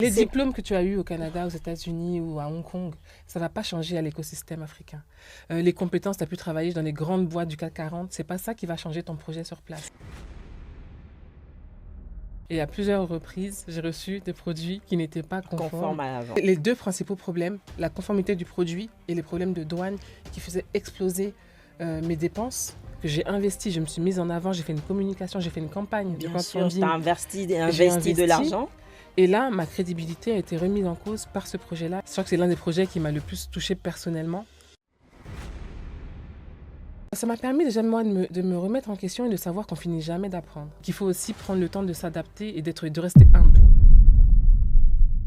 Les diplômes que tu as eus au Canada, aux États-Unis ou à Hong Kong, ça ne va pas changer à l'écosystème africain. Les compétences, tu as pu travailler dans les grandes boîtes du CAC 40, ce n'est pas ça qui va changer ton projet sur place. Et à plusieurs reprises, j'ai reçu des produits qui n'étaient pas conformes à la vente. Les deux principaux problèmes, la conformité du produit et les problèmes de douane qui faisaient exploser mes dépenses, que j'ai investi, je me suis mise en avant, j'ai fait une communication, j'ai fait une campagne. Bien sûr, tu as investi de l'argent. Et là, ma crédibilité a été remise en cause par ce projet-là. Je crois que c'est l'un des projets qui m'a le plus touchée personnellement. Ça m'a permis déjà moi de me remettre en question et de savoir qu'on finit jamais d'apprendre. Qu'il faut aussi prendre le temps de s'adapter et de rester humble.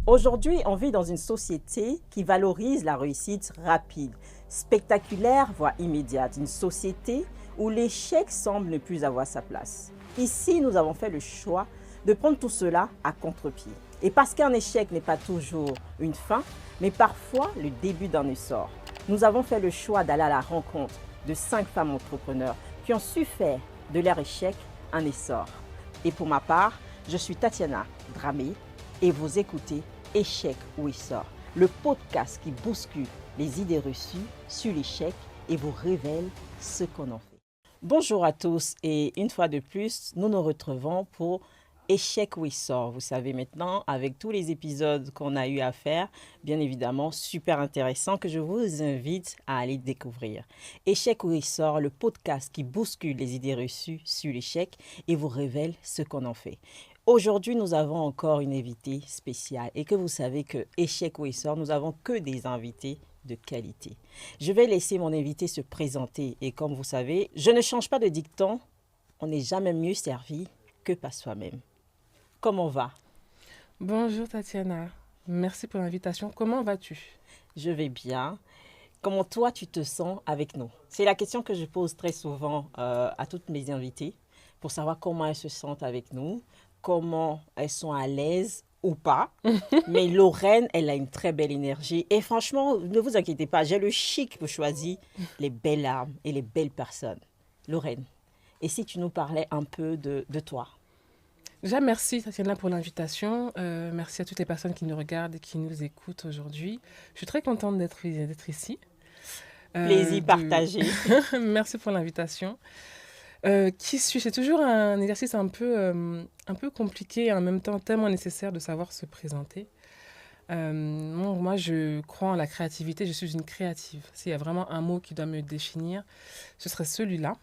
Aujourd'hui, on vit dans une société qui valorise la réussite rapide, spectaculaire, voire immédiate. Une société où l'échec semble ne plus avoir sa place. Ici, nous avons fait le choix de prendre tout cela à contre-pied. Et parce qu'un échec n'est pas toujours une fin, mais parfois le début d'un essor, nous avons fait le choix d'aller à la rencontre de 5 femmes entrepreneurs qui ont su faire de leur échec un essor. Et pour ma part, je suis Tatiana Dramé et vous écoutez Échec ou Essor, le podcast qui bouscule les idées reçues sur l'échec et vous révèle ce qu'on en fait. Bonjour à tous et une fois de plus, nous nous retrouvons pour Échec ou Essor. Vous savez maintenant, avec tous les épisodes qu'on a eu à faire, bien évidemment, super intéressant que je vous invite à aller découvrir. Échec ou Essor, le podcast qui bouscule les idées reçues sur l'échec et vous révèle ce qu'on en fait. Aujourd'hui, nous avons encore une invitée spéciale et que vous savez que Échec ou Essor, nous avons que des invités de qualité. Je vais laisser mon invité se présenter et comme vous savez, je ne change pas de dicton, on n'est jamais mieux servi que par soi-même. Comment va? Bonjour Tatiana, merci pour l'invitation. Comment vas-tu? Je vais bien. Comment toi tu te sens avec nous? C'est la question que je pose très souvent à toutes mes invitées pour savoir comment elles se sentent avec nous, comment elles sont à l'aise ou pas. Mais Lorraine, elle a une très belle énergie. Et franchement, ne vous inquiétez pas, j'ai le chic pour choisir les belles âmes et les belles personnes. Lorraine, et si tu nous parlais un peu de toi? Déjà, merci Tatiana pour l'invitation. Merci à toutes les personnes qui nous regardent et qui nous écoutent aujourd'hui. Je suis très contente d'être ici. Plaisir partagé. Merci pour l'invitation. Qui suis-je? C'est toujours un exercice un peu compliqué et en même temps tellement nécessaire de savoir se présenter. Moi, je crois en la créativité. Je suis une créative. S'il y a vraiment un mot qui doit me définir, ce serait celui-là.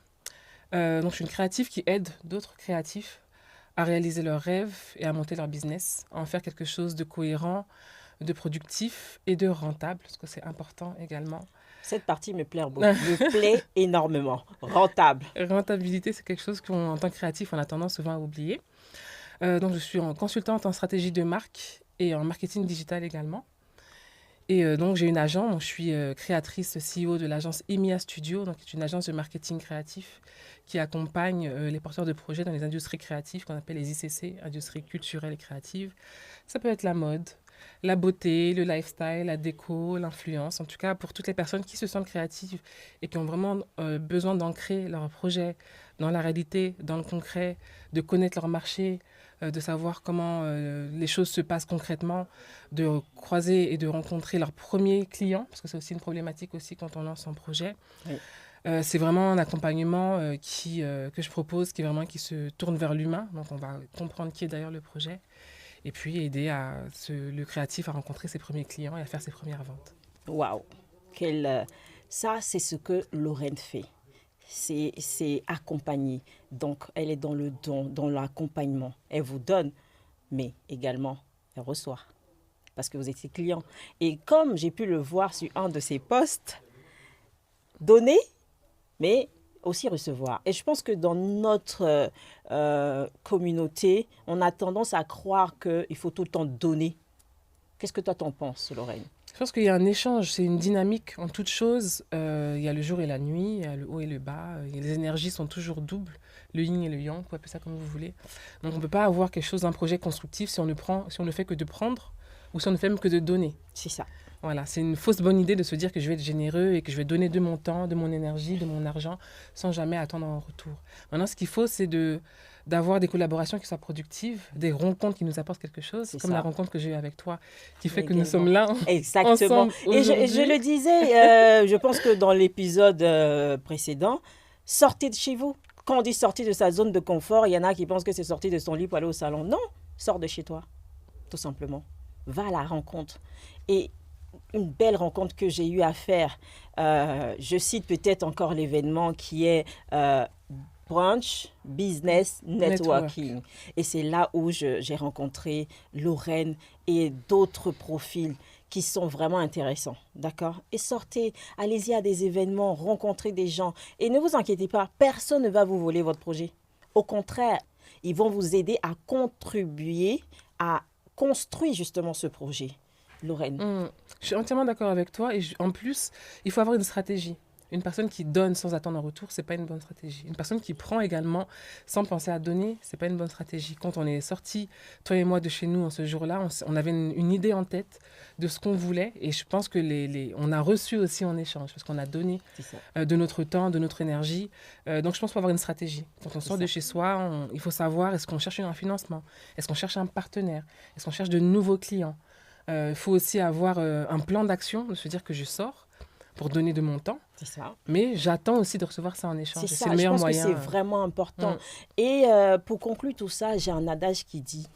Donc, je suis une créative qui aide d'autres créatifs à réaliser leurs rêves et à monter leur business, à en faire quelque chose de cohérent, de productif et de rentable, parce que c'est important également. Cette partie me plaît beaucoup, me plaît énormément. Rentable. Rentabilité, c'est quelque chose qu'en tant que créatif, on a tendance souvent à oublier. Donc, je suis consultante en stratégie de marque et en marketing digital également. Et donc, j'ai une agence, donc je suis créatrice CEO de l'agence EMEA Studio, donc c'est une agence de marketing créatif qui accompagne les porteurs de projets dans les industries créatives qu'on appelle les ICC, industries culturelles et créatives. Ça peut être la mode, la beauté, le lifestyle, la déco, l'influence. En tout cas, pour toutes les personnes qui se sentent créatives et qui ont vraiment besoin d'ancrer leur projet dans la réalité, dans le concret, de connaître leur marché, de savoir comment les choses se passent concrètement, de croiser et de rencontrer leurs premiers clients, parce que c'est aussi une problématique aussi quand on lance un projet. Oui. C'est vraiment un accompagnement que je propose, qui se tourne vers l'humain. Donc, on va comprendre qui est derrière le projet. Et puis, aider le créatif à rencontrer ses premiers clients et à faire ses premières ventes. Waouh! Ça, c'est ce que Lorraine fait. C'est accompagner. Donc, elle est dans le don, dans l'accompagnement. Elle vous donne, mais également, elle reçoit. Parce que vous êtes ses clients. Et comme j'ai pu le voir sur un de ses posts, donner, mais aussi recevoir. Et je pense que dans notre communauté, on a tendance à croire qu'il faut tout le temps donner. Qu'est-ce que toi t'en penses, Lorraine? Je pense qu'il y a un échange, c'est une dynamique en toute chose. Il y a le jour et la nuit, il y a le haut et le bas. Les énergies sont toujours doubles, le yin et le yang, vous pouvez appeler ça comme vous voulez. Donc on ne peut pas avoir quelque chose d'un projet constructif si on ne fait que de prendre ou si on ne fait même que de donner. C'est ça. Voilà, c'est une fausse bonne idée de se dire que je vais être généreux et que je vais donner de mon temps, de mon énergie, de mon argent, sans jamais attendre un retour. Maintenant, ce qu'il faut, c'est d'avoir des collaborations qui soient productives, des rencontres qui nous apportent quelque chose, C'est comme ça. la rencontre que j'ai eue avec toi, qui fait que Également. nous sommes là Exactement. ensemble Et je aujourd'hui. le disais, je pense que dans l'épisode précédent, sortez de chez vous. Quand on dit sortir de sa zone de confort, il y en a qui pensent que c'est sortir de son lit pour aller au salon. Non, sors de chez toi, tout simplement. Va à la rencontre. Et une belle rencontre que j'ai eu à faire, je cite peut-être encore l'événement qui est Brunch Business Networking. Et c'est là où j'ai rencontré Lorraine et d'autres profils qui sont vraiment intéressants, d'accord? Et sortez, allez-y à des événements, rencontrez des gens. Et ne vous inquiétez pas, personne ne va vous voler votre projet. Au contraire, ils vont vous aider à contribuer à construire justement ce projet. Lorraine. Je suis entièrement d'accord avec toi. Et en plus, il faut avoir une stratégie. Une personne qui donne sans attendre un retour, c'est pas une bonne stratégie. Une personne qui prend également sans penser à donner, c'est pas une bonne stratégie. Quand on est sortis, toi et moi, de chez nous en ce jour-là, on avait une idée en tête de ce qu'on voulait. Et je pense que on a reçu aussi en échange, parce qu'on a donné de notre temps, de notre énergie. Donc je pense qu'il faut avoir une stratégie. Quand on sort de chez soi, il faut savoir, est-ce qu'on cherche un financement? Est-ce qu'on cherche un partenaire? Est-ce qu'on cherche de nouveaux clients? Il faut aussi avoir un plan d'action, de se dire que je sors pour donner de mon temps. C'est ça. Mais j'attends aussi de recevoir ça en échange. C'est ça, le meilleur je pense moyen. Que c'est vraiment important. Et pour conclure tout ça, j'ai un adage qui dit,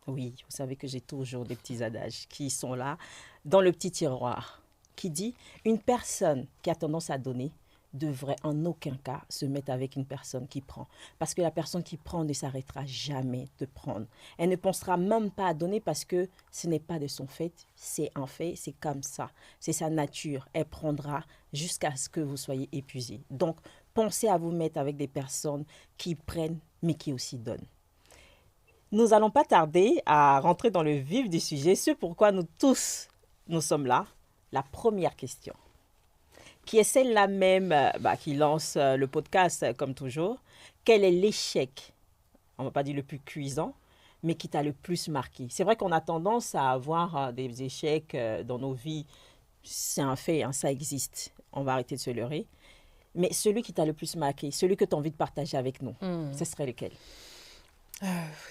oui, vous savez que j'ai toujours des petits adages qui sont là, dans le petit tiroir, qui dit, une personne qui a tendance à donner devrait en aucun cas se mettre avec une personne qui prend. Parce que la personne qui prend ne s'arrêtera jamais de prendre. Elle ne pensera même pas à donner parce que ce n'est pas de son fait, c'est un fait, c'est comme ça. C'est sa nature. Elle prendra jusqu'à ce que vous soyez épuisé. Donc, pensez à vous mettre avec des personnes qui prennent, mais qui aussi donnent. Nous n'allons pas tarder à rentrer dans le vif du sujet, ce pourquoi nous tous, nous sommes là. La première question, qui est celle-là même qui lance le podcast comme toujours. Quel est l'échec, on ne va pas dire le plus cuisant, mais qui t'a le plus marqué? C'est vrai qu'on a tendance à avoir des échecs dans nos vies. C'est un fait, ça existe. On va arrêter de se leurrer. Mais celui qui t'a le plus marqué, celui que tu as envie de partager avec nous, ce serait lequel?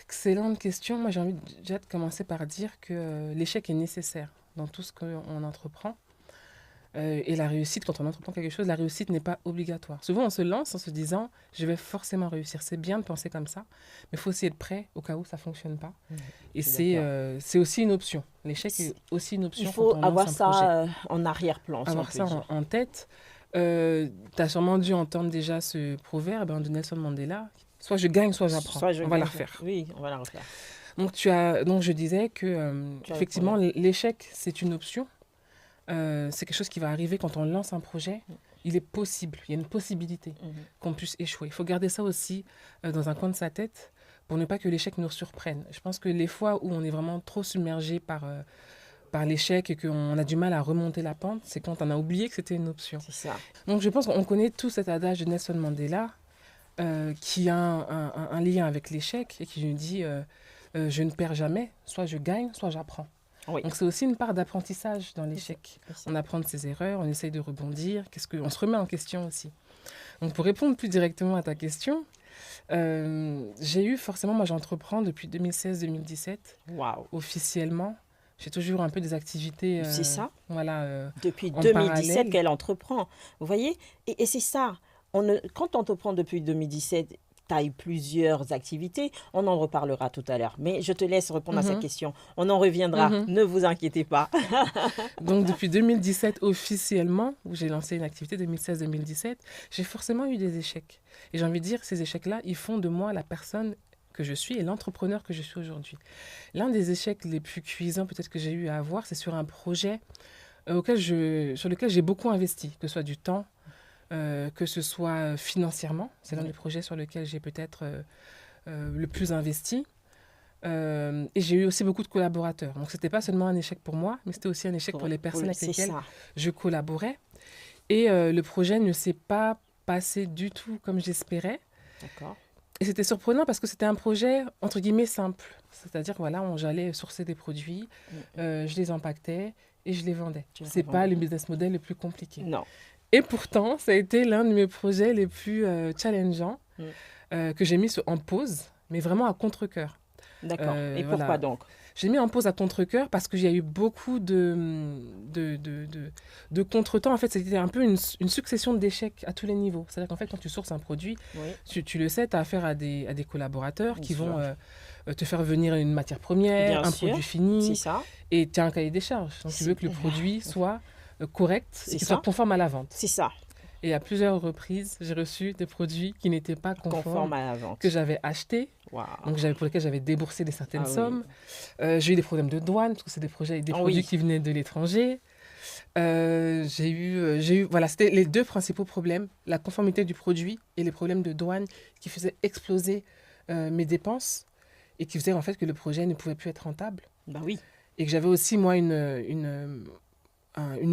Excellente question. Moi, j'ai envie déjà de commencer par dire que l'échec est nécessaire dans tout ce qu'on entreprend. Et la réussite, quand on entreprend quelque chose, la réussite n'est pas obligatoire. Souvent, on se lance en se disant « je vais forcément réussir ». C'est bien de penser comme ça, mais il faut aussi être prêt au cas où ça ne fonctionne pas. Et c'est aussi une option. L'échec est aussi une option. Il faut avoir ça en arrière-plan. Avoir ça en tête. Tu as sûrement dû entendre déjà ce proverbe de Nelson Mandela. Soit je gagne, soit j'apprends. On va la refaire. Oui, on va la refaire. Donc je disais que effectivement, l'échec, c'est une option. C'est quelque chose qui va arriver quand on lance un projet. Il est possible, il y a une possibilité qu'on puisse échouer. Il faut garder ça aussi dans un coin de sa tête pour ne pas que l'échec nous surprenne. Je pense que les fois où on est vraiment trop submergé par l'échec et qu'on a du mal à remonter la pente, c'est quand on a oublié que c'était une option. C'est ça. Donc je pense qu'on connaît tous cet adage de Nelson Mandela qui a un lien avec l'échec et qui nous dit je ne perds jamais, soit je gagne, soit j'apprends. Oui. Donc c'est aussi une part d'apprentissage dans l'échec. On apprend de ses erreurs, on essaye de rebondir, on se remet en question aussi. Donc pour répondre plus directement à ta question, j'ai eu forcément, moi j'entreprends depuis 2016-2017, officiellement. J'ai toujours un peu des activités. C'est ça. Voilà. Depuis 2017 qu'elle entreprend. Vous voyez? Et c'est ça. Quand on entreprend depuis 2017, tu as eu plusieurs activités. On en reparlera tout à l'heure. Mais je te laisse répondre à cette question. On en reviendra. Ne vous inquiétez pas. Donc, depuis 2017, officiellement, où j'ai lancé une activité, 2016-2017, j'ai forcément eu des échecs. Et j'ai envie de dire, ces échecs-là, ils font de moi la personne que je suis et l'entrepreneur que je suis aujourd'hui. L'un des échecs les plus cuisants peut-être que j'ai eu à avoir, c'est sur un projet sur lequel j'ai beaucoup investi, que ce soit du temps, que ce soit financièrement. C'est l'un des projets sur lesquels j'ai peut-être le plus investi. Et j'ai eu aussi beaucoup de collaborateurs. Donc, ce n'était pas seulement un échec pour moi, mais c'était aussi un échec pour les personnes avec lesquelles je collaborais. Et le projet ne s'est pas passé du tout comme j'espérais. D'accord. Et c'était surprenant parce que c'était un projet, entre guillemets, simple. C'est-à-dire, voilà, j'allais sourcer des produits, je les empaquetais et je les vendais. Ce n'est pas le business model le plus compliqué. Non. Et pourtant, ça a été l'un de mes projets les plus challengeants que j'ai mis en pause, mais vraiment à contre-cœur. D'accord. Et Voilà. pourquoi donc? J'ai mis en pause à contre-cœur parce qu'il y a eu beaucoup de contretemps. En fait, c'était un peu une succession d'échecs à tous les niveaux. C'est-à-dire qu'en fait, quand tu sources un produit, Oui, tu le sais, tu as affaire à des collaborateurs bien qui sûr. vont te faire venir une matière première, Bien un sûr. produit C'est fini, ça. et tu as un cahier des charges. Donc, tu veux que le produit soit correct C'est et qu'il ça. soit conforme à la vente. C'est ça. Et à plusieurs reprises, j'ai reçu des produits qui n'étaient pas Conforme conformes, à la vente. que j'avais achetés, Waouh. donc pour lesquels j'avais déboursé certaines Ah oui. sommes. J'ai eu des problèmes de douane, parce que c'est des Ah produits oui. qui venaient de l'étranger. Voilà, c'était les deux principaux problèmes, la conformité du produit et les problèmes de douane qui faisaient exploser mes dépenses et qui faisaient en fait que le projet ne pouvait plus être rentable. Bah oui. Et que j'avais aussi, moi, une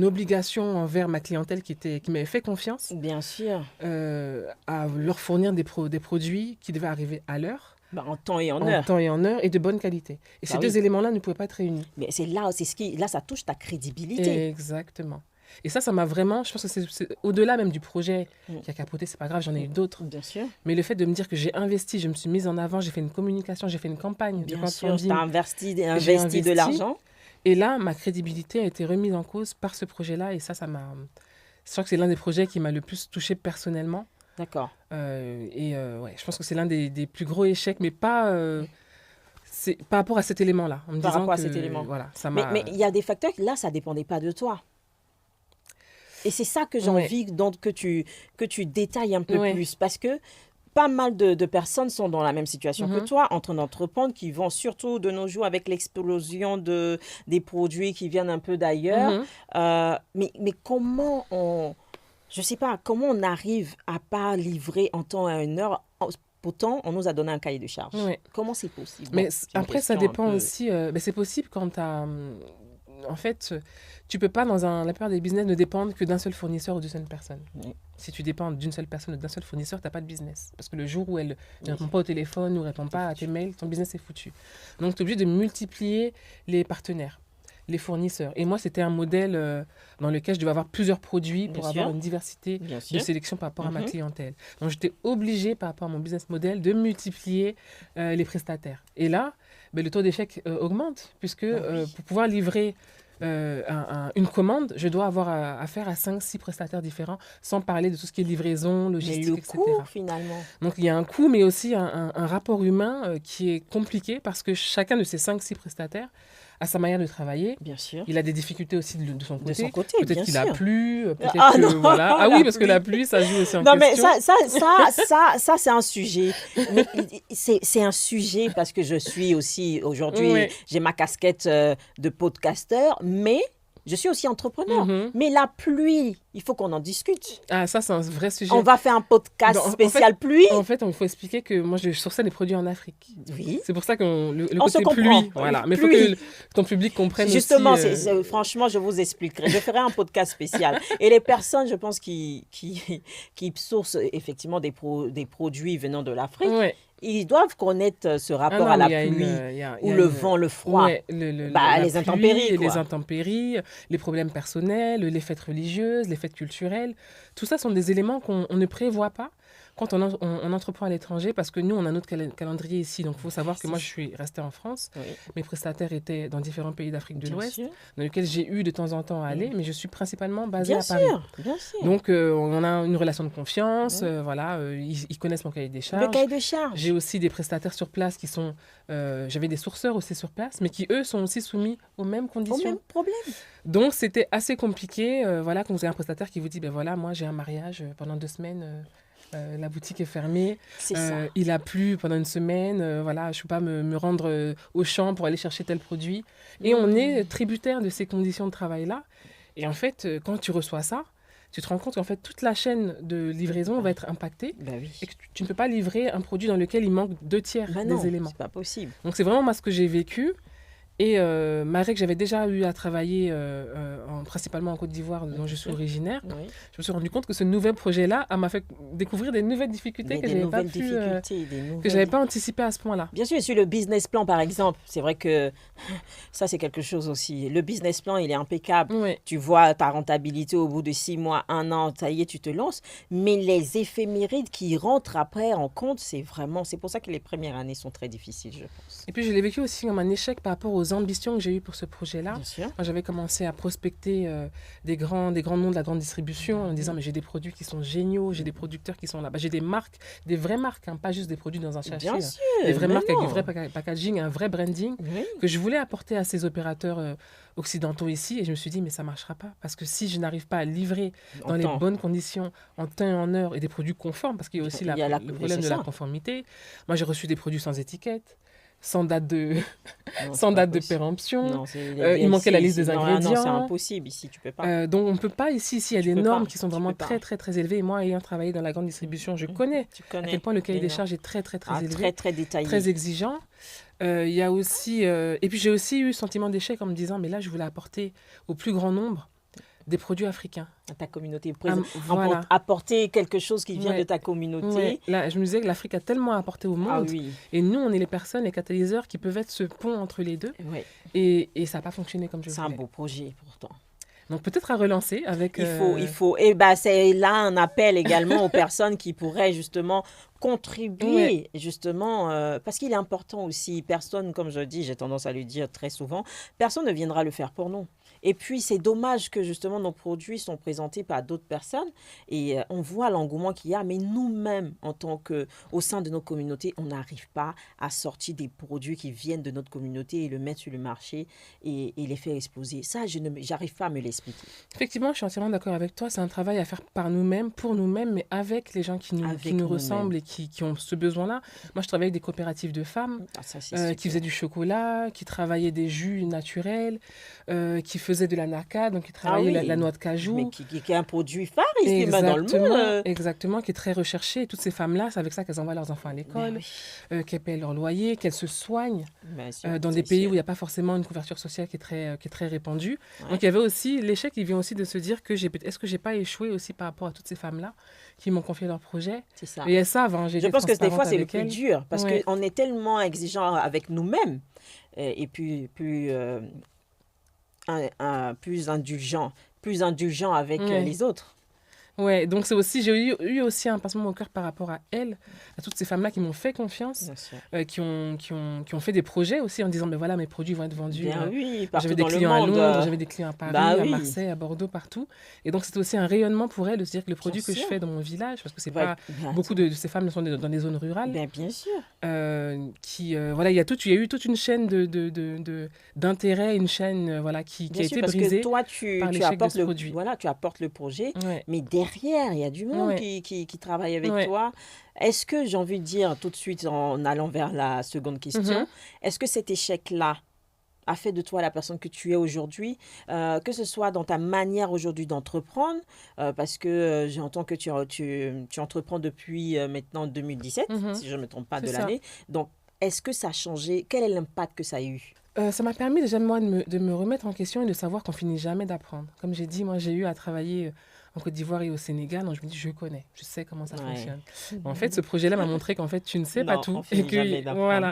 obligation envers ma clientèle qui m'avait fait confiance Bien sûr. à leur fournir des produits qui devaient arriver à l'heure, Bah, en temps et en en heure. temps et en heure, et de bonne qualité. Et Bah ces oui. deux éléments-là ne pouvaient pas être réunis. Mais c'est là, là, ça touche ta crédibilité. Exactement. Et ça m'a vraiment, je pense que c'est au-delà même du projet qui a capoté, c'est pas grave, j'en ai eu d'autres. Bien sûr. Mais le fait de me dire que j'ai investi, je me suis mise en avant, j'ai fait une communication, j'ai fait une campagne de Bien sûr, crowdfunding. tu as investi de l'argent. Et là, ma crédibilité a été remise en cause par ce projet-là. Et ça m'a... Je crois que c'est l'un des projets qui m'a le plus touchée personnellement. D'accord. Ouais, je pense que c'est l'un des plus gros échecs, mais pas... c'est par rapport à cet élément-là. En me Par disant rapport à que, cet élément. Voilà, ça m'a... Mais il y a des facteurs, là, ça ne dépendait pas de toi. Et c'est ça que j'ai Ouais. envie donc, que tu détailles un peu Ouais. plus. Parce que pas mal de personnes sont dans la même situation que toi, en train d'entreprendre, qui vont surtout de nos jours avec l'explosion des produits qui viennent un peu d'ailleurs. Mais comment je sais pas, comment on arrive à pas livrer en temps et en heure? Pourtant, on nous a donné un cahier de charges. Ouais. Comment c'est possible? Mais Bon, c'est une après, ça question un dépend peu- aussi... mais c'est possible quand tu as... En fait, tu peux pas, la plupart des business, ne dépendre que d'un seul fournisseur ou d'une seule personne. Oui. Si tu dépends d'une seule personne ou d'un seul fournisseur, tu n'as pas de business. Parce que le jour où elle ne répond pas au téléphone ou ne répond pas à tes mails, ton business est foutu. Donc, tu es obligé de multiplier les partenaires, les fournisseurs. Et moi, c'était un modèle dans lequel je devais avoir plusieurs produits pour Bien avoir sûr. une diversité Bien de sûr. sélection par rapport à ma clientèle. Donc, j'étais obligée, par rapport à mon business model, de multiplier les prestataires. Et là, le taux d'échec augmente, puisque pour pouvoir livrer une commande, je dois avoir affaire à 5-6 prestataires différents, sans parler de tout ce qui est livraison, Mais logistique, le etc. coût, finalement. Donc, il y a un coût, mais aussi un rapport humain qui est compliqué, parce que chacun de ces 5-6 prestataires a sa manière de travailler. Bien sûr. Il a des difficultés aussi de son côté. De son côté, Peut-être bien qu'il a sûr. plu, peut-être Ah que... non, Voilà. Ah la oui, parce que pluie. la pluie, ça joue aussi en Non, mais question. ça c'est un sujet. Mais c'est un sujet parce que je suis aussi, aujourd'hui, Ouais. j'ai ma casquette de podcasteur, mais je suis aussi entrepreneur. Mhm. Mais la pluie, il faut qu'on en discute. Ah, ça, c'est un vrai sujet. On va faire un podcast Non, en spécial pluie. En fait, il faut expliquer que moi, je sourçais des produits en Afrique. Oui. C'est pour ça que le On se côté comprend. pluie, voilà. Mais il faut Pluie. que ton public comprenne Justement, aussi. franchement, je vous expliquerai. Je ferai un podcast spécial. Et les personnes, je pense, qui sourcent effectivement des produits venant de l'Afrique, Ouais. ils doivent connaître ce Ah rapport non, à la mais il y a pluie il y ou a le une- vent, le froid. Ouais, la les pluie, intempéries, quoi. les intempéries, les problèmes personnels, les fêtes religieuses, les fêtes culturelles. Tout ça sont des éléments qu'on ne prévoit pas quand on entreprend à l'étranger, parce que nous, on a notre calendrier ici. Donc, il faut savoir que moi, je suis restée en France. Oui, Mes prestataires étaient dans différents pays d'Afrique de bien l'Ouest, sûr. dans lesquels j'ai eu de temps en temps à aller, mais je suis principalement basée Bien à Paris. sûr, bien sûr. Donc, on a une relation de confiance, voilà, ils connaissent mon cahier des Le charges. cahier de charge. J'ai aussi des prestataires sur place qui sont... j'avais des sourceurs aussi sur place, mais qui, eux, sont aussi soumis aux mêmes Au conditions. même problème. Donc, c'était assez compliqué, voilà, quand vous avez un prestataire qui vous dit, ben voilà, moi, j'ai un mariage pendant 2 semaines, la boutique est fermée, C'est ça. il a plu pendant une semaine, voilà, je ne peux pas me rendre au champ pour aller chercher tel produit. Et on est tributaire de ces conditions de travail-là. Et en fait, quand tu reçois ça, tu te rends compte qu'en fait, toute la chaîne de livraison va être impactée Ben oui. et que tu ne peux pas livrer un produit dans lequel il manque 2 tiers Ben des non, éléments. c'est pas possible. Donc, c'est vraiment moi ce que j'ai vécu. Et malgré que j'avais déjà eu à travailler principalement en Côte d'Ivoire, dont je suis originaire, Oui. je me suis rendu compte que ce nouvel projet-là m'a fait découvrir des nouvelles difficultés que j'avais pas anticipées à ce point-là. Bien sûr, sur le business plan, par exemple, c'est vrai que ça, c'est quelque chose aussi. Le business plan, il est impeccable. Oui. Tu vois ta rentabilité au bout de 6 mois, 1 an, ça y est, tu te lances. Mais les éphémérides qui rentrent après en compte, c'est pour ça que les premières années sont très difficiles, je pense. Et puis, je l'ai vécu aussi comme un échec par rapport aux ambitions que j'ai eues pour ce projet-là. Bien sûr. Moi, j'avais commencé à prospecter des grands noms de la grande distribution en disant, mais j'ai des produits qui sont géniaux, j'ai des producteurs qui sont là. J'ai des marques, des vraies marques, hein, pas juste des produits dans un sachet. Bien sûr. Des vraies marques non. avec du vrai packaging, un vrai branding Oui. que je voulais apporter à ces opérateurs occidentaux ici. Et je me suis dit, mais ça ne marchera pas. Parce que si je n'arrive pas à livrer dans les bonnes conditions, en temps et en heure, et des produits conformes, parce qu'il y a aussi le problème de la conformité. Moi, j'ai reçu des produits sans étiquette, sans date de, sans date de péremption. Non, il manquait la liste des ingrédients. Non, c'est impossible ici, tu peux pas. Donc, on ne peut pas ici. Il y a des normes qui sont vraiment très, très, très élevées. Et moi, ayant travaillé dans la grande distribution, je connais à quel point le cahier des charges est très, très, très élevé. Très, très détaillé. Très exigeant. Il y a aussi... et puis, j'ai aussi eu le sentiment d'échec en me disant, mais là, je voulais apporter au plus grand nombre des produits africains. À ta communauté. Voilà. Apporter quelque chose qui vient de ta communauté. Ouais. Là, je me disais que l'Afrique a tellement à apporter au monde. Ah, oui. Et nous, on est les personnes, les catalyseurs qui peuvent être ce pont entre les deux. Ouais. Et ça n'a pas fonctionné comme je voulais. C'est un beau projet, pourtant. Donc, peut-être à relancer avec... Il faut. Et c'est là un appel également aux personnes qui pourraient justement contribuer, justement, parce qu'il est important aussi. Personne, comme je dis, j'ai tendance à le dire très souvent, personne ne viendra le faire pour nous. Et puis, c'est dommage que justement nos produits sont présentés par d'autres personnes et on voit l'engouement qu'il y a, mais nous-mêmes, au sein de nos communautés, on n'arrive pas à sortir des produits qui viennent de notre communauté et le mettre sur le marché et les faire exposer. Ça, j'arrive pas à me l'expliquer. Effectivement, je suis entièrement d'accord avec toi. C'est un travail à faire par nous-mêmes, pour nous-mêmes, mais avec les gens qui nous ressemblent et qui ont ce besoin-là. Moi, je travaille avec des coopératives de femmes qui faisaient du chocolat, qui travaillaient des jus naturels, qui faisaient de la naka, donc qui travaillaient la noix de cajou. Mais qui est un produit phare ici dans le monde. Exactement, qui est très recherché. Et toutes ces femmes-là, c'est avec ça qu'elles envoient leurs enfants à l'école, qu'elles payent leur loyer, qu'elles se soignent dans des pays où il n'y a pas forcément une couverture sociale qui est très répandue. Ouais. Donc, il y avait aussi l'échec qui vient aussi de se dire que est-ce que je n'ai pas échoué aussi par rapport à toutes ces femmes-là qui m'ont confié leur projet. C'est ça. Et elles savent, hein, je pense que des fois, c'est le plus dur parce qu'on est tellement exigeant avec nous-mêmes et puis plus indulgent avec les autres. Ouais, donc c'est aussi, j'ai eu aussi un pincement au cœur par rapport à elles, à toutes ces femmes-là qui m'ont fait confiance, qui ont fait des projets aussi en disant, mais voilà, mes produits vont être vendus. J'avais des clients à Londres, j'avais des clients à Paris, à Marseille, à Bordeaux, partout. Et donc c'était aussi un rayonnement pour elles de se dire que le produit que je fais dans mon village, parce que c'est pas beaucoup de ces femmes sont dans des zones rurales. Bien sûr. Il y a eu toute une chaîne d'intérêt, une chaîne qui a été brisée par l'échec de ce produit. Voilà, tu apportes le projet, mais derrière, il y a du monde qui travaille avec toi. Est-ce que, j'ai envie de dire tout de suite en allant vers la seconde question, est-ce que cet échec-là a fait de toi la personne que tu es aujourd'hui, que ce soit dans ta manière aujourd'hui d'entreprendre, parce que j'entends que tu entreprends depuis maintenant 2017, si je ne me trompe pas de l'année. Donc, est-ce que ça a changé? Quel est l'impact que ça a eu? Ça m'a permis déjà moi de me remettre en question et de savoir qu'on finit jamais d'apprendre. Comme j'ai dit, moi j'ai eu à travailler en Côte d'Ivoire et au Sénégal, donc je me dis je sais comment ça fonctionne. En fait, ce projet-là m'a montré qu'en fait tu ne sais pas tout et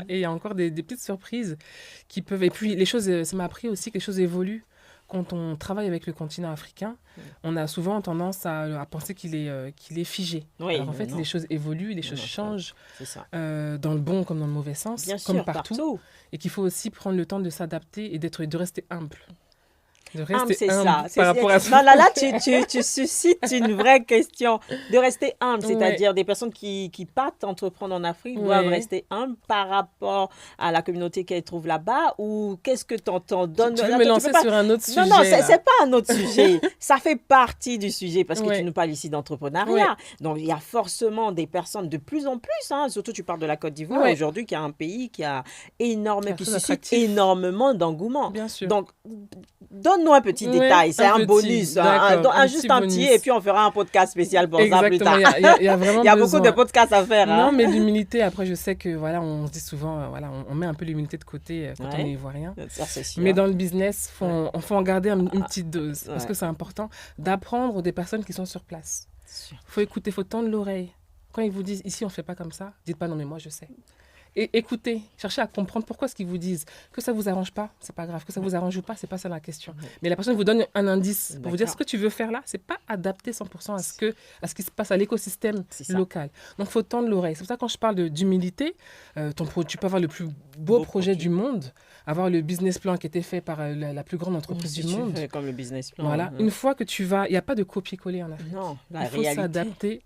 il y a encore des petites surprises qui peuvent. Et puis les choses, ça m'a appris aussi que les choses évoluent. Quand on travaille avec le continent africain, on a souvent tendance à penser qu'il est figé. Alors en fait, les choses évoluent, les choses changent, dans le bon comme dans le mauvais sens, comme partout. Et qu'il faut aussi prendre le temps de s'adapter et de rester humble. De rester humble par rapport à ça. Là, tu suscites une vraie question. De rester humble, c'est-à-dire des personnes qui partent entreprendre en Afrique doivent rester humbles par rapport à la communauté qu'elles trouvent là-bas, ou qu'est-ce que tu entends? Tu veux me lancer sur un autre sujet? Non, c'est pas un autre sujet. Ça fait partie du sujet parce que tu nous parles ici d'entrepreneuriat. Donc, il y a forcément des personnes de plus en plus, surtout tu parles de la Côte d'Ivoire aujourd'hui, qui est un pays qui suscite énormément d'engouement. Bien sûr. Donc, donne donne-nous un petit détail, c'est un petit, bonus, d'accord, juste un petit, bonus. et puis on fera un podcast spécial pour ça plus Exactement, tard. il y a vraiment Il y a besoin. beaucoup de podcasts à faire. Non, Hein. mais l'humilité, après, je sais que, voilà, on se dit souvent, voilà, on met un peu l'humilité de côté quand on Ouais. est ivoirien. Ça, c'est sûr. Mais dans le business, on faut en garder une petite dose, parce Ouais. que c'est important d'apprendre des personnes qui sont sur place. Sûr. Faut écouter, faut tendre l'oreille. Quand ils vous disent, ici, on fait pas comme ça, dites pas, non, mais moi, je sais. Et écoutez, cherchez à comprendre pourquoi ce qu'ils vous disent. Que ça vous arrange pas, c'est pas grave. Que ça vous arrange ou pas, c'est pas ça la question. Ouais. Mais la personne vous donne un indice pour vous dire D'accord. ce que tu veux faire là, c'est pas adapté 100% à ce qui se passe à l'écosystème C'est ça. local. Donc, faut tendre l'oreille. C'est pour ça que quand je parle d'humilité, tu peux avoir le plus beau projet projet. du monde, avoir le business plan qui a été fait par la plus grande entreprise Si du tu monde. fais comme le business plan. Voilà. hein. Une fois que tu vas, il n'y a pas de copier-coller en Afrique. Non, la Il faut réalité. s'adapter.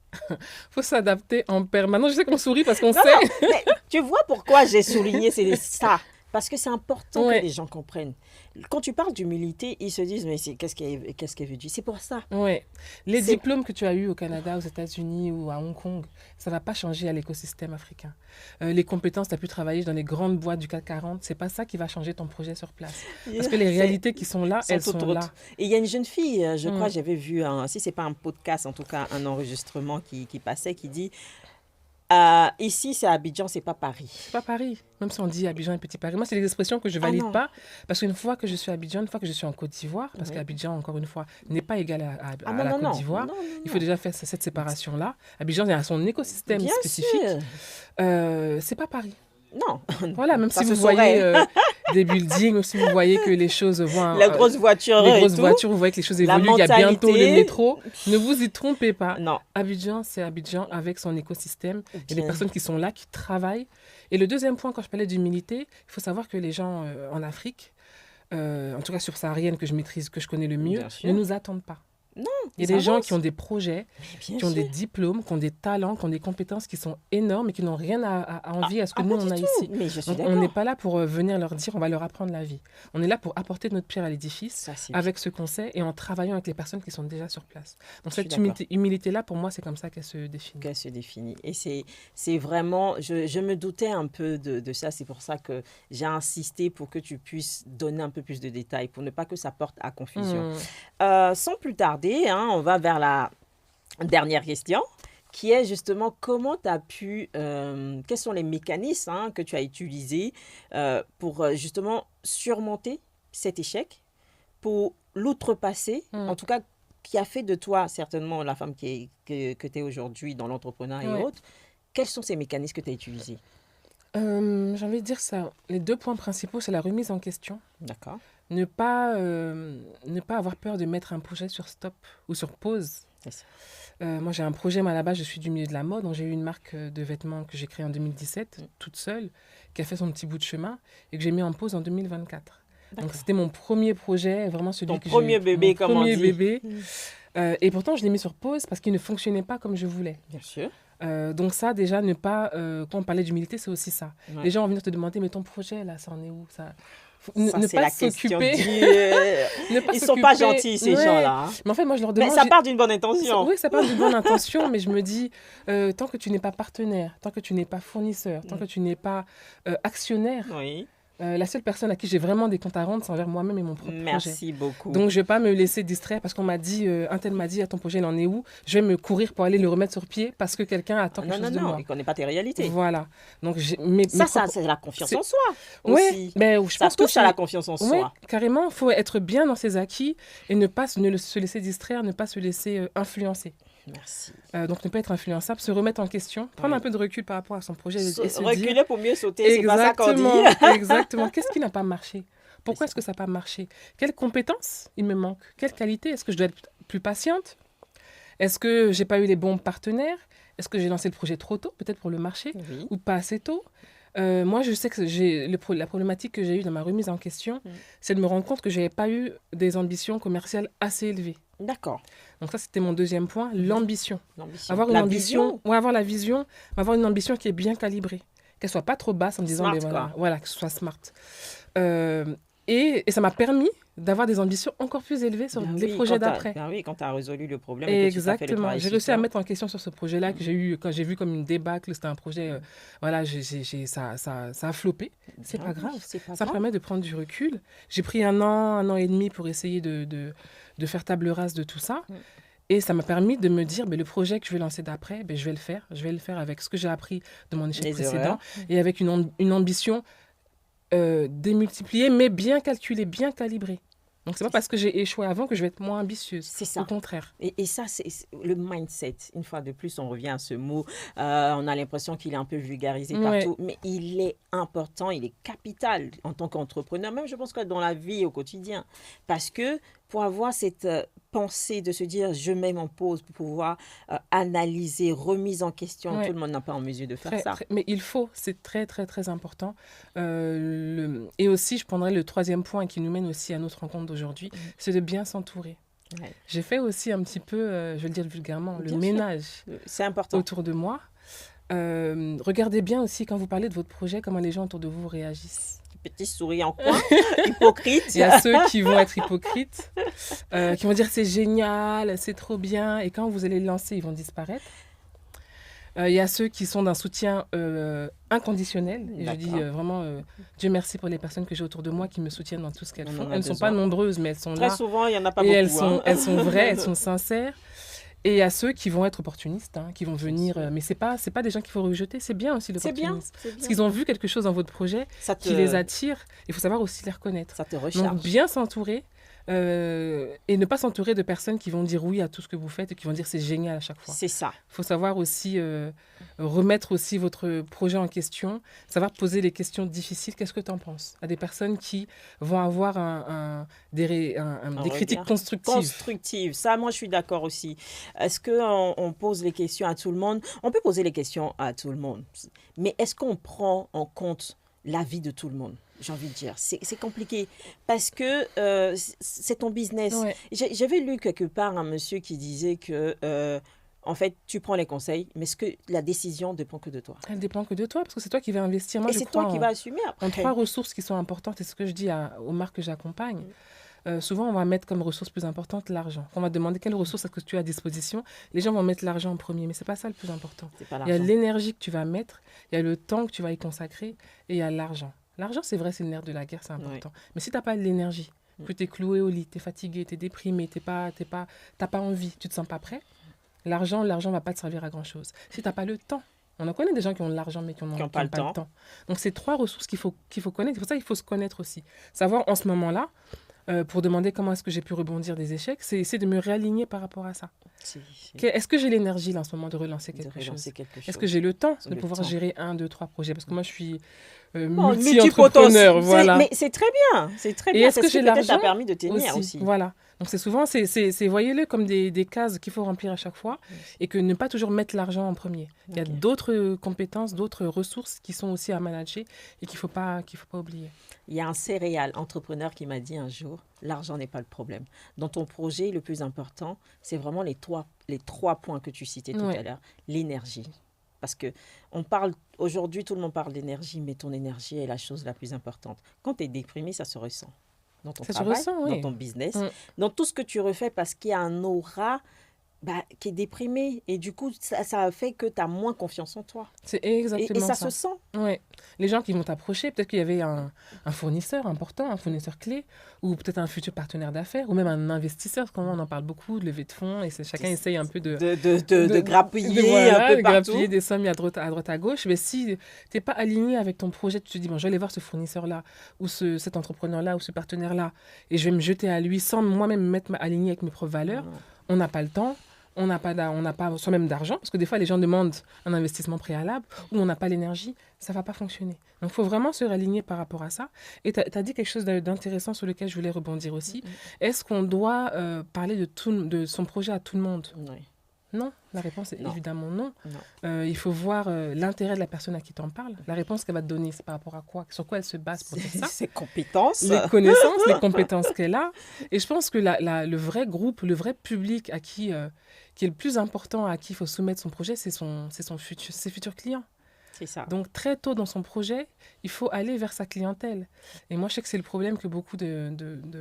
faut s'adapter en permanence. Je sais qu'on sourit parce qu'on Non, sait. mais tu vois pourquoi j'ai souligné c'est ça. Parce que c'est important Ouais. que les gens comprennent. Quand tu parles d'humilité, ils se disent, mais qu'est-ce qu'elle veut dire? C'est pour ça. Ouais. Les C'est- diplômes que tu as eus au Canada, aux États-Unis ou à Hong Kong, ça ne va pas changer à l'écosystème africain. Les compétences, tu as pu travailler dans les grandes boîtes du CAC 40, c'est pas ça qui va changer ton projet sur place. Parce que les C'est- réalités qui sont là, sont elles toutes sont autres. là. Et il y a une jeune fille, je crois, Mm. j'avais vu, si c'est pas un podcast, en tout cas un enregistrement qui passait, qui dit, ici c'est Abidjan, c'est pas Paris. C'est pas Paris. Même si on dit Abidjan et Petit Paris. Moi, c'est des expressions que je valide non. pas. Parce qu'une fois que je suis à Abidjan, une fois que je suis en Côte d'Ivoire, parce Oui. qu'Abidjan, encore une fois, n'est pas égal à Ah la non, Côte non, d'Ivoire. non, non, Il non. faut déjà faire cette séparation-là. Abidjan a son écosystème Bien spécifique. sûr. C'est pas Paris. Non. Voilà, même Ça si se vous voyez saurait. des buildings, même si vous voyez que les choses vont... Les grosses voitures les et grosses tout. voitures, vous voyez que les choses La évoluent. Il y a bientôt le mentalité. métro. Ne vous y trompez pas. Non. Abidjan, c'est Abidjan avec son écosystème. Il y a des Bien. personnes qui sont là, qui travaillent. Et le deuxième point, quand je parlais d'humilité, il faut savoir que les gens en Afrique, en tout cas subsaharienne que je maîtrise, que je connais le mieux, Bien sûr. ne nous attendent pas. Non, Il y a ils des gens avancent. qui ont des projets, Bien qui ont des sûr. diplômes, qui ont des talents, qui ont des compétences qui sont énormes et qui n'ont rien à envier à ce que nous, pas on du a tout. ici. Mais je suis Donc, d'accord. on n'est pas là pour venir leur dire, on va leur apprendre la vie. On est là pour apporter notre pierre à l'édifice Ça, c'est avec ce qu'on sait et en travaillant avec les personnes qui sont déjà sur place. Donc, Je suis cette d'accord. humilité-là, pour moi, c'est comme ça qu'elle se définit. qu'elle se définit. Et c'est vraiment, je me doutais un peu de ça, c'est pour ça que j'ai insisté pour que tu puisses donner un peu plus de détails, pour ne pas que ça porte à confusion. Sans plus tarder, hein, on va vers la dernière question, qui est justement comment tu as pu, quels sont les mécanismes hein, que tu as utilisés pour justement surmonter cet échec, pour l'outrepasser, en tout cas qui a fait de toi certainement la femme que tu es aujourd'hui dans l'entrepreneuriat Ouais. et autres. Quels sont ces mécanismes que tu as utilisés? J'ai envie de dire ça. Les 2 points principaux, c'est la remise en question. D'accord. Ne pas avoir peur de mettre un projet sur stop ou sur pause. C'est ça. Moi, j'ai un projet, mais à la base, je suis du milieu de la mode. Donc, j'ai eu une marque de vêtements que j'ai créée en 2017, toute seule, qui a fait son petit bout de chemin et que j'ai mis en pause en 2024. Donc, D'accord. c'était mon premier projet, vraiment celui Ton que premier bébé, mon comme on premier dit. bébé. Et pourtant, je l'ai mis sur pause parce qu'il ne fonctionnait pas comme je voulais. Bien sûr. Donc ça, déjà, ne pas... quand on parlait d'humilité, c'est aussi ça. Ouais. Les gens vont venir te demander, mais ton projet, là, ça en est où ça... Ça, ne c'est pas la question s'occuper. du- Ne pas Ils sont pas s'occuper. gentils, ces Ouais. gens-là. hein. Mais en fait, moi, je leur Mais demande... ça part d'une bonne intention. Oui, ça part d'une bonne intention, mais je me dis, tant que tu n'es pas partenaire, tant que tu n'es pas fournisseur, tant que tu n'es pas actionnaire, Oui. la seule personne à qui j'ai vraiment des comptes à rendre, c'est envers moi-même et mon propre projet. Merci beaucoup. Donc, je ne vais pas me laisser distraire parce qu'on m'a dit, un tel m'a dit, ton projet, il en est où? Je vais me courir pour aller le remettre sur pied parce que quelqu'un attend quelque non, chose de non, moi. il ne connaît pas tes réalités. Voilà. Donc, Ça, c'est la confiance c'est- en soi Oui, aussi. mais je Ça pense que touche à c'est... la confiance en Ouais, soi. carrément, il faut être bien dans ses acquis et ne se laisser distraire, ne pas se laisser influencer. Merci. Donc, ne pas être influençable, se remettre en question, prendre Oui. un peu de recul par rapport à son projet et se dire... Reculer pour mieux sauter, c'est pas ça qu'on dit. Exactement. Qu'est-ce qui n'a pas marché? Pourquoi est-ce que ça n'a pas marché? Quelles compétences il me manque? Quelle qualité? Est-ce que je dois être plus patiente? Est-ce que j'ai pas eu les bons partenaires? Est-ce que j'ai lancé le projet trop tôt, peut-être pour le marché, Oui. ou pas assez tôt? Moi, je sais que la problématique que j'ai eue dans ma remise en question, c'est de me rendre compte que je n'avais pas eu des ambitions commerciales assez élevées. D'accord. Donc ça, c'était mon deuxième point, l'ambition. L'ambition. Avoir une La ambition, vision. ou avoir la vision, avoir une ambition qui est bien calibrée, qu'elle soit pas trop basse en me disant, Smart, mais voilà, quoi. voilà, que ce soit smart. Et ça m'a permis d'avoir des ambitions encore plus élevées sur Ben les oui, projets d'après. quand tu as résolu le problème et que tu as fait le Exactement. travail J'ai sur réussi à toi. mettre en question sur ce projet-là que j'ai eu, quand j'ai vu comme une débâcle, c'était un projet, voilà, ça a floppé. C'est Ah pas oui, grave. c'est pas Ça me grave. permet de prendre du recul. J'ai pris un an et demi pour essayer de faire table rase de tout ça. Mm. Et ça m'a permis de me dire, ben, le projet que je vais lancer d'après, ben, je vais le faire. Je vais le faire avec ce que j'ai appris de mon échec Les précédent erreurs. et avec une ambition démultipliée, mais bien calculée, bien calibrée. Donc, c'est pas parce que j'ai échoué avant que je vais être moins ambitieuse. C'est Au ça. contraire. Et ça, c'est le mindset. Une fois de plus, on revient à ce mot. On a l'impression qu'il est un peu vulgarisé Ouais. partout, mais il est important, il est capital en tant qu'entrepreneur, même je pense que dans la vie au quotidien. Parce que pour avoir cette pensée de se dire, je mets en pause pour pouvoir analyser, remise en question, Ouais. tout le monde n'a pas en mesure de faire Très, ça. très- mais il faut, c'est très, très, très important. Et aussi, je prendrais le troisième point qui nous mène aussi à notre rencontre d'aujourd'hui, c'est de bien s'entourer. Ouais. J'ai fait aussi un petit peu, je vais le dire vulgairement, le Bien sûr. ménage C'est important. autour de moi. Regardez bien aussi, quand vous parlez de votre projet, comment les gens autour de vous réagissent. Petit sourire en coin, hypocrite. Il y a ceux qui vont être hypocrites, qui vont dire c'est génial, c'est trop bien, et quand vous allez le lancer, ils vont disparaître. Il y a ceux qui sont d'un soutien inconditionnel. Et je dis D'accord. vraiment, Dieu merci pour les personnes que j'ai autour de moi qui me soutiennent dans tout ce qu'elles On font. en a Elles ne sont besoin. pas nombreuses, mais elles sont Très là. souvent, il n'y en a pas Et beaucoup. hein. elles sont vraies, elles sont sincères. Et il y a ceux qui vont être opportunistes, hein, qui vont venir. Mais c'est pas des gens qu'il faut rejeter. C'est bien aussi C'est bien, l'opportunisme. c'est bien. Parce qu'ils ont vu quelque chose dans votre projet Ça qui les attire. Il faut savoir aussi les reconnaître. Ça te Donc recharge. bien s'entourer. Et ne pas s'entourer de personnes qui vont dire oui à tout ce que vous faites et qui vont dire c'est génial à chaque fois. C'est ça. Il faut savoir aussi remettre aussi votre projet en question, savoir poser les questions difficiles. Qu'est-ce que tu en penses? À des personnes qui vont avoir des critiques regard constructives. Constructive. Ça, moi, je suis d'accord aussi. Est-ce qu'on pose les questions à tout le monde? On peut poser les questions à tout le monde. Mais est-ce qu'on prend en compte l'avis de tout le monde? J'ai envie de dire, c'est compliqué parce que c'est ton business. Ouais. J'avais lu quelque part un monsieur qui disait que, en fait, tu prends les conseils, mais la décision dépend que de toi. Elle dépend que de toi, parce que c'est toi qui vas investir. Moi, Et je c'est crois toi qui vas assumer en après. 3 ressources qui sont importantes, et c'est ce que je dis aux marques que j'accompagne. Souvent, on va mettre comme ressource plus importante l'argent. On va demander quelle ressource est-ce que tu as à disposition. Les gens vont mettre l'argent en premier, mais ce n'est pas ça le plus important. C'est pas Il y a l'argent. l'énergie que tu vas mettre, il y a le temps que tu vas y consacrer, et il y a l'argent. L'argent, c'est vrai, c'est le nerf de la guerre, c'est important. Mais si tu n'as pas l'énergie, que tu es cloué au lit, tu es fatigué, tu es déprimé, tu n'as pas envie, tu ne te sens pas prêt, l'argent ne va pas te servir à grand-chose. Si tu n'as pas le temps, on en connaît des gens qui ont de l'argent, mais qui n'ont pas le temps. Donc, c'est 3 ressources qu'il faut connaître. C'est pour ça qu'il faut se connaître aussi. Savoir en ce moment-là, pour demander comment est-ce que j'ai pu rebondir des échecs, c'est essayer de me réaligner par rapport à ça. Est-ce que j'ai l'énergie là en ce moment de relancer quelque chose? Est-ce que j'ai le temps de pouvoir gérer 1, 2, 3 projets? Parce que moi, je suis multi-entrepreneur. Voilà. Mais c'est très bien. C'est très Et bien. est-ce que j'ai l'argent? Ça t'a permis de tenir aussi. Voilà. Donc, c'est souvent, voyez-le comme des cases qu'il faut remplir à chaque fois et que ne pas toujours mettre l'argent en premier. Il y a d'autres compétences, d'autres ressources qui sont aussi à manager et qu'il ne faut pas oublier. Il y a un céréal entrepreneur qui m'a dit un jour, l'argent n'est pas le problème. Dans ton projet, le plus important, c'est vraiment les trois points que tu citais tout à l'heure. L'énergie. Parce que aujourd'hui, tout le monde parle d'énergie, mais ton énergie est la chose la plus importante. Quand tu es déprimé, ça se ressent. Dans ton travail, dans ton business, dans tout ce que tu refais, parce qu'il y a un aura qui est déprimé. Et du coup, ça fait que tu as moins confiance en toi. C'est exactement ça. ça. Se sent. Ouais. Les gens qui vont t'approcher, peut-être qu'il y avait un fournisseur important, un fournisseur clé, ou peut-être un futur partenaire d'affaires, ou même un investisseur, parce qu'on en parle beaucoup, de levée de fonds, et chacun essaye un peu de grappiller un peu partout. Grappiller des sommes à droite à gauche. Mais si tu n'es pas aligné avec ton projet, tu te dis, bon, je vais aller voir ce fournisseur-là, ou cet entrepreneur-là, ou ce partenaire-là, et je vais me jeter à lui sans moi-même me mettre aligné avec mes propres valeurs, on n'a pas le temps. On n'a pas soi-même d'argent, parce que des fois, les gens demandent un investissement préalable, ou on n'a pas l'énergie, ça ne va pas fonctionner. Donc, il faut vraiment se réaligner par rapport à ça. Et tu as dit quelque chose d'intéressant sur lequel je voulais rebondir aussi. Est-ce qu'on doit parler de son projet à tout le monde? Non, la réponse est évidemment non. Il faut voir l'intérêt de la personne à qui tu en parles. La réponse qu'elle va te donner, c'est par rapport à quoi? Sur quoi elle se base pour dire ça? Ses compétences. Les connaissances, les compétences qu'elle a. Et je pense que le vrai groupe, le vrai public qui est le plus important, à qui il faut soumettre son projet, c'est ses futurs clients. C'est ça. Donc, très tôt dans son projet, il faut aller vers sa clientèle. Et moi, je sais que c'est le problème que beaucoup de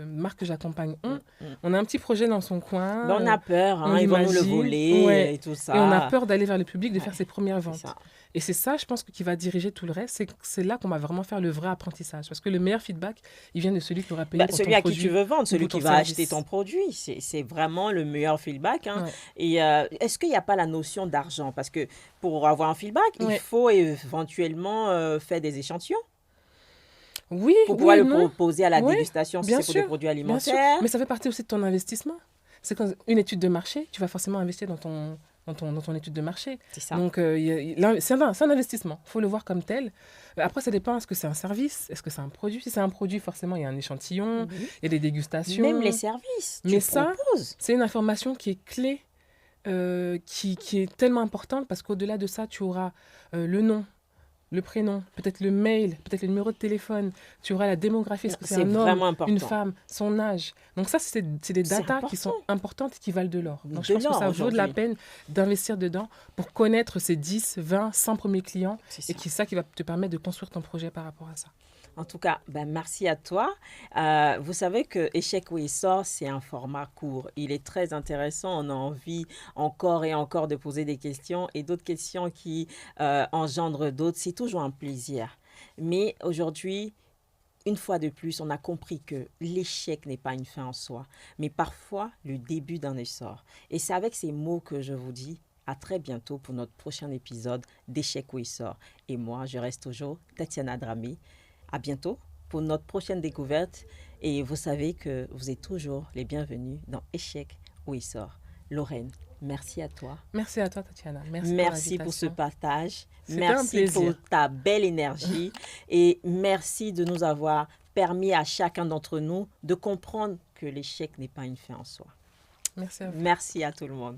marques que j'accompagne ont. On a un petit projet dans son coin. Ben, on a peur, on ils vont nous le l'imagine. voler Ouais. et tout ça. Et on a peur d'aller vers le public, de Ouais, faire ses premières c'est ventes. ça. Et c'est ça, je pense, qui va diriger tout le reste. C'est là qu'on va vraiment faire le vrai apprentissage. Parce que le meilleur feedback, il vient de celui qui aura payé pour Celui ton à qui produit tu veux vendre, ou celui pour ton qui va acheter service. ton produit, c'est vraiment le meilleur feedback, hein. Ouais. Et est-ce qu'il n'y a pas la notion d'argent? Parce que pour avoir un feedback, il Ouais. faut éventuellement faire des échantillons Oui, pour pouvoir oui, le non. proposer à la Ouais, dégustation si bien c'est pour des sûr, produits bien sûr. alimentaires. Mais ça fait partie aussi de ton investissement. C'est quand une étude de marché, tu vas forcément investir dans ton étude de marché. C'est ça. Donc, c'est un investissement. Il faut le voir comme tel. Après, ça dépend. Est-ce que c'est un service? Est-ce que c'est un produit? Si c'est un produit, forcément, il y a un échantillon, Mhm. il y a des dégustations. Même les services, Mais tu ça, proposes. c'est une information qui est clé, qui est tellement importante parce qu'au-delà de ça, tu auras le nom, le prénom, peut-être le mail, peut-être le numéro de téléphone, tu auras la démographie, est-ce que c'est C'est un homme, vraiment important. une femme, son âge. Donc ça, c'est des C'est datas qui sont important. importantes et qui valent de l'or. Donc De je pense que l'or ça vaut de la aujourd'hui. peine d'investir dedans pour connaître ces 10, 20, 100 premiers clients C'est et ça. c'est ça qui va te permettre de construire ton projet par rapport à ça. En tout cas, merci à toi. Vous savez que Échec ou Essor, c'est un format court. Il est très intéressant. On a envie encore et encore de poser des questions et d'autres questions qui engendrent d'autres. C'est toujours un plaisir. Mais aujourd'hui, une fois de plus, on a compris que l'échec n'est pas une fin en soi, mais parfois le début d'un essor. Et c'est avec ces mots que je vous dis à très bientôt pour notre prochain épisode d'Échec ou Essor. Et moi, je reste toujours Tatiana Dramé. À bientôt pour notre prochaine découverte. Et vous savez que vous êtes toujours les bienvenus dans Échec ou Essor. Lorraine, merci à toi. Merci à toi, Tatiana. Merci, Merci pour ce l'invitation. partage. C'était un Merci plaisir. pour ta belle énergie. Et merci de nous avoir permis à chacun d'entre nous de comprendre que l'échec n'est pas une fin en soi. Merci à vous. Merci à tout le monde.